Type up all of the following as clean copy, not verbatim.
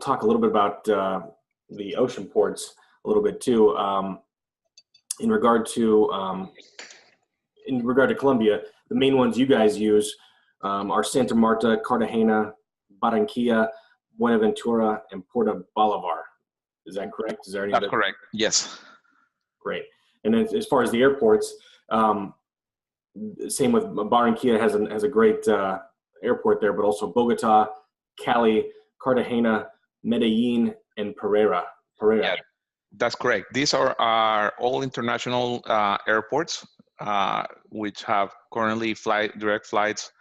talk a little bit about the ocean ports a little bit too. In regard to Colombia, the main ones you guys use are Santa Marta, Cartagena, Barranquilla, Buenaventura, and Puerto Bolivar. Is that correct? Is there any That's other? correct. Yes. Great. And then as far as the airports, same with Barranquilla has a great airport there, but also Bogota, Cali, Cartagena, Medellin, and Pereira. Yeah, that's correct. These are all international airports, which have currently direct flights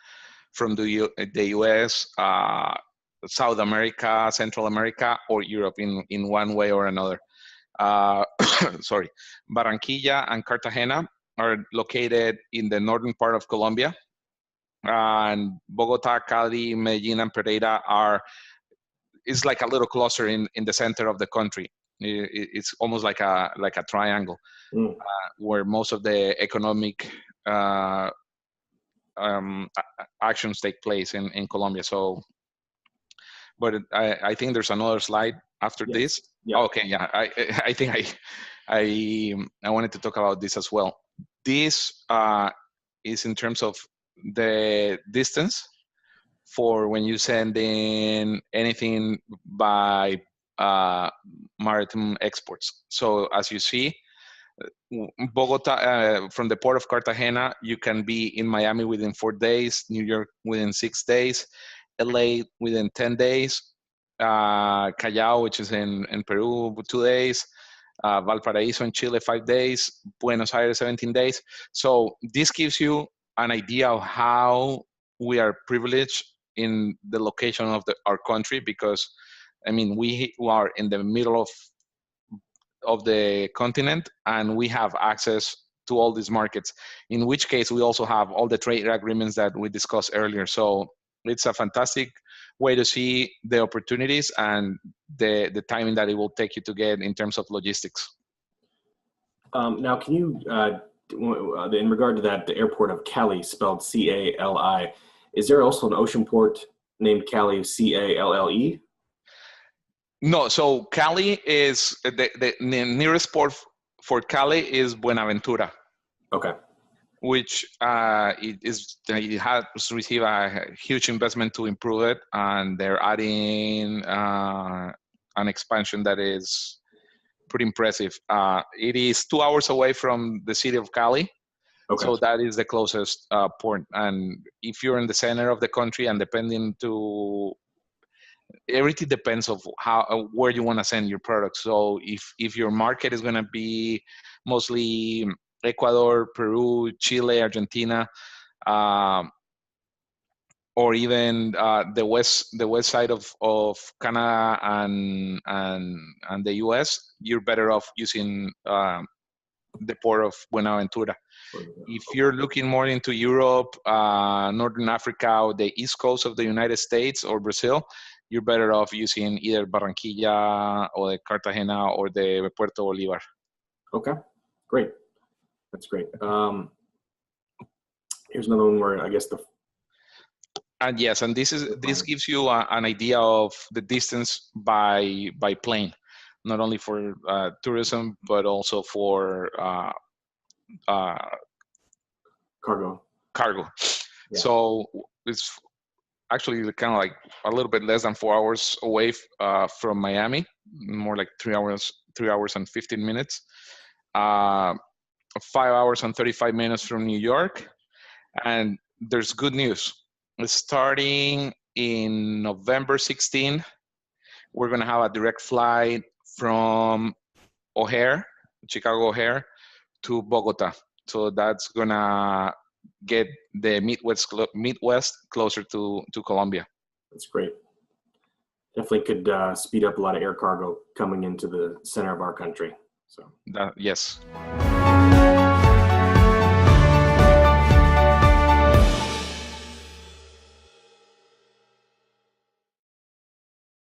from the US, South America, Central America, or Europe in one way or another. Sorry, Barranquilla and Cartagena are located in the northern part of Colombia, and Bogota, Cali, Medellin, and Pereira is like a little cluster in the center of the country. It's almost like a triangle, where most of the economic actions take place in Colombia. So, but I think there's another slide after this. Yeah. Okay, yeah. I think I wanted to talk about this as well. This is in terms of the distance for when you send in anything by maritime exports. So as you see, Bogota, from the port of Cartagena, you can be in Miami within 4 days, New York within 6 days, LA within 10 days, Callao, which is in Peru, 2 days, Valparaiso in Chile, 5 days, Buenos Aires, 17 days. So this gives you an idea of how we are privileged in the location of our country, because I mean, we are in the middle of the continent, and we have access to all these markets, in which case we also have all the trade agreements that we discussed earlier. So it's a fantastic way to see the opportunities and the timing that it will take you to get in terms of logistics. Now, can you, in regard to that, the airport of Cali, spelled C-A-L-I, is there also an ocean port named Cali, C-A-L-L-E? No, so Cali is, the nearest port for Cali is Buenaventura. Okay. Which it has received a huge investment to improve it, and they're adding an expansion that is pretty impressive. It is 2 hours away from the city of Cali. Okay. So that is the closest port. And if you're in the center of the country, and depending to, everything depends of where you want to send your products. So if your market is going to be mostly Ecuador, Peru, Chile, Argentina, or even the west side of Canada and the US, you're better off using the port of Buenaventura. If you're looking more into Europe, Northern Africa, or the east coast of the United States or Brazil, you're better off using either Barranquilla or the Cartagena or the Puerto Bolivar. Okay, great. That's great. Here's another one where I guess and yes, and this gives you an idea of the distance by plane, not only for tourism but also for cargo. Yeah. So it's actually kind of like a little bit less than 4 hours away from Miami, more like 3 hours and 15 minutes. 5 hours and 35 minutes from New York. And there's good news. Starting in November 16, we're going to have a direct flight from O'Hare, Chicago O'Hare, to Bogota. So that's going to get the Midwest closer to Colombia. That's great. Definitely could speed up a lot of air cargo coming into the center of our country. So yes.